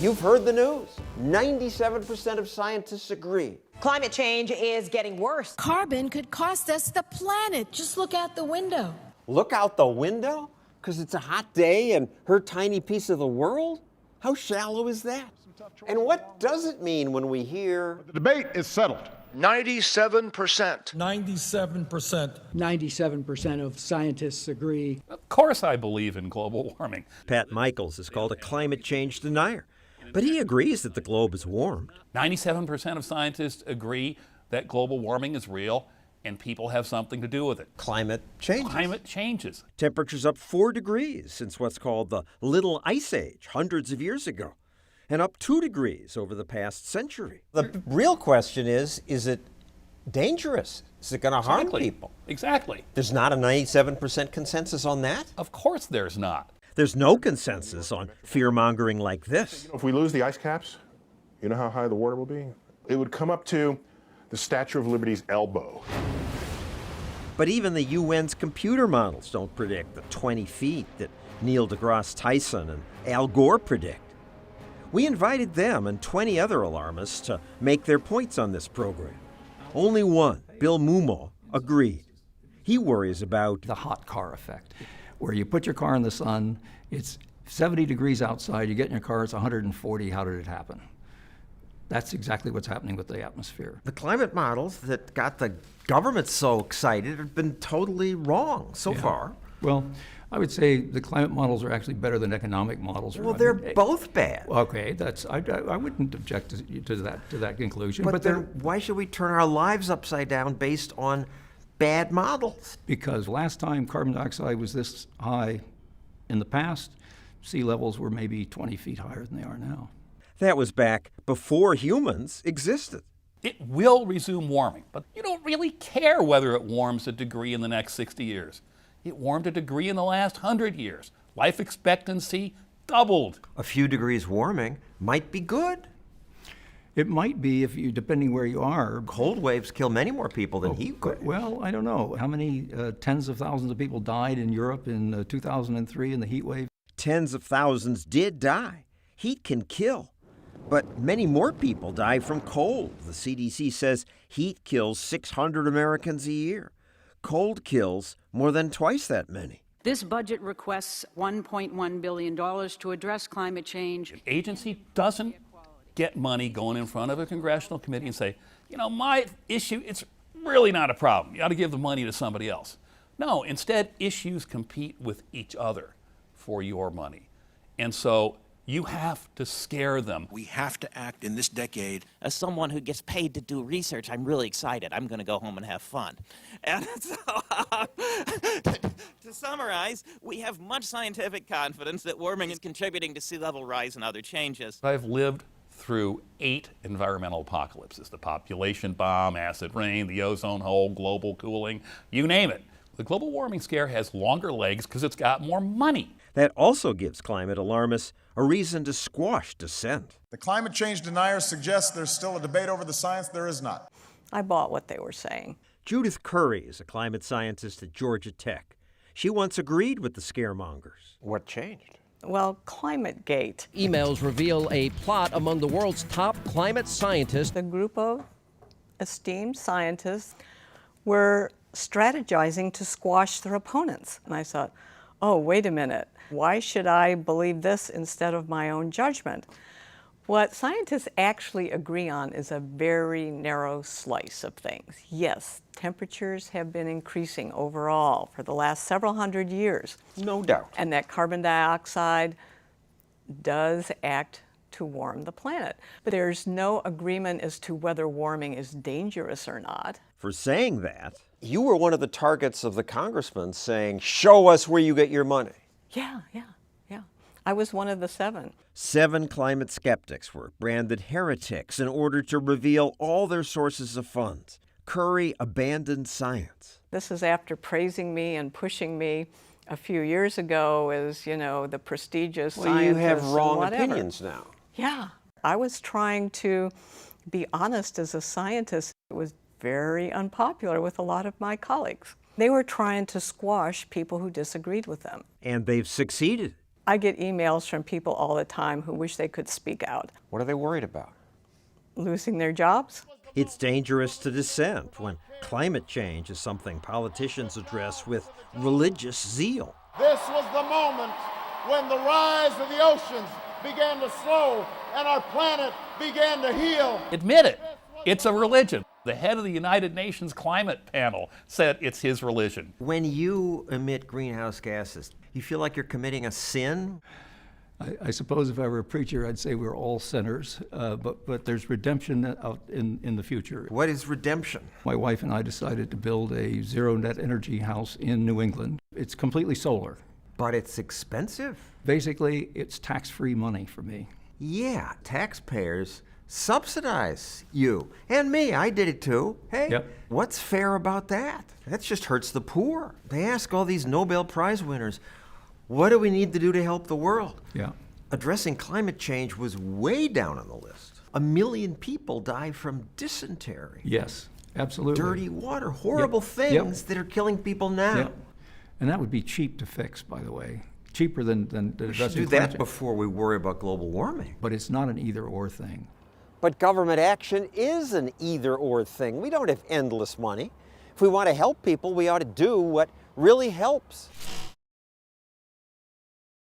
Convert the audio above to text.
You've heard the news. 97% of scientists agree. Climate change is getting worse. Carbon could cost us the planet. Just look out the window. Look out the window? Because it's a hot day and her tiny piece of the world? How shallow is that? And what does it mean when we hear... The debate is settled. 97%. 97%. 97% of scientists agree. Of course I believe in global warming. Pat Michaels is called a climate change denier, but he agrees that the globe is warmed. 97% of scientists agree that global warming is real and people have something to do with it. Climate changes. Climate changes. Temperature's up 4 degrees since what's called the Little Ice Age hundreds of years ago, and up 2 degrees over the past century. The real question is it dangerous? Is it going to harm people? Exactly. There's not a 97% consensus on that? Of course there's not. There's no consensus on fear-mongering like this. If we lose the ice caps, you know how high the water will be? It would come up to the Statue of Liberty's elbow. But even the UN's computer models don't predict the 20 feet that Neil deGrasse Tyson and Al Gore predict. We invited them and 20 other alarmists to make their points on this program. Only one, Bill Mumo, agreed. He worries about the hot car effect, where you put your car in the sun, it's 70 degrees outside, you get in your car, it's 140, how did it happen? That's exactly what's happening with the atmosphere. the climate models that got the government so excited have been totally wrong so far. Well, I would say the climate models are actually better than economic models. Well, they're both bad. Okay, I wouldn't object to that conclusion. But then why should we turn our lives upside down based on bad models? Because last time carbon dioxide was this high in the past, sea levels were maybe 20 feet higher than they are now. That was back before humans existed. It will resume warming, but you don't really care whether it warms a degree in the next 60 years. It warmed a degree in the last 100 years. Life expectancy doubled. A few degrees warming might be good. It might be if you, depending where you are. Cold waves kill many more people than heat waves. Well, I don't know. How many tens of thousands of people died in Europe in 2003 in the heat wave? Tens of thousands did die. Heat can kill. But many more people die from cold. The CDC says heat kills 600 Americans a year. Cold kills more than twice that many. This budget requests $1.1 billion to address climate change. The agency doesn't get money going in front of a congressional committee and say, you know, my issue, it's really not a problem. You ought to give the money to somebody else. No, instead, issues compete with each other for your money. And so you have to scare them. We have to act in this decade. As someone who gets paid to do research, I'm really excited. I'm going to go home and have fun. And so, to summarize, we have much scientific confidence that warming is contributing to sea level rise and other changes. I've lived through 8 environmental apocalypses: the population bomb, acid rain, the ozone hole, global cooling, you name it. The global warming scare has longer legs because it's got more money. That also gives climate alarmists a reason to squash dissent. The climate change deniers suggest there's still a debate over the science. There is not. I bought what they were saying. Judith Curry is a climate scientist at Georgia Tech. She once agreed with the scaremongers. What changed? Well, ClimateGate. Emails reveal a plot among the world's top climate scientists. A group of esteemed scientists were strategizing to squash their opponents. And I thought, oh, wait a minute. Why should I believe this instead of my own judgment? What scientists actually agree on is a very narrow slice of things. Yes, temperatures have been increasing overall for the last several hundred years. No doubt. And that carbon dioxide does act to warm the planet. But there's no agreement as to whether warming is dangerous or not. For saying that, you were one of the targets of the congressman saying, show us where you get your money. Yeah. I was one of the 7. 7 climate skeptics were branded heretics in order to reveal all their sources of funds. Curry abandoned science. This is after praising me and pushing me a few years ago as, you know, the prestigious scientist. Well, you have wrong opinions now. Yeah. I was trying to be honest as a scientist. It was very unpopular with a lot of my colleagues. They were trying to squash people who disagreed with them. And they've succeeded. I get emails from people all the time who wish they could speak out. What are they worried about? Losing their jobs? It's dangerous to dissent when climate change is something politicians address with religious zeal. This was the moment when the rise of the oceans began to slow and our planet began to heal. Admit it. It's a religion. The head of the United Nations Climate Panel said it's his religion. When you emit greenhouse gases, you feel like you're committing a sin? I suppose if I were a preacher, I'd say we're all sinners, but there's redemption out in the future. What is redemption? My wife and I decided to build a zero net energy house in New England. It's completely solar. But it's expensive. Basically, it's tax-free money for me. Yeah, taxpayers subsidize you and me. I did it too. Hey, Yep. What's fair about that? That just hurts the poor. They ask all these Nobel Prize winners, what do we need to do to help the world? Yeah. Addressing climate change was way down on the list. 1 million people die from dysentery. Yes, absolutely. Dirty water, horrible Yep. things that are killing people now. Yep. And that would be cheap to fix, by the way. Cheaper than We should addressing do climate that change. before we worry about global warming. But it's not an either-or thing. But government action is an either-or thing. We don't have endless money. If we want to help people, we ought to do what really helps.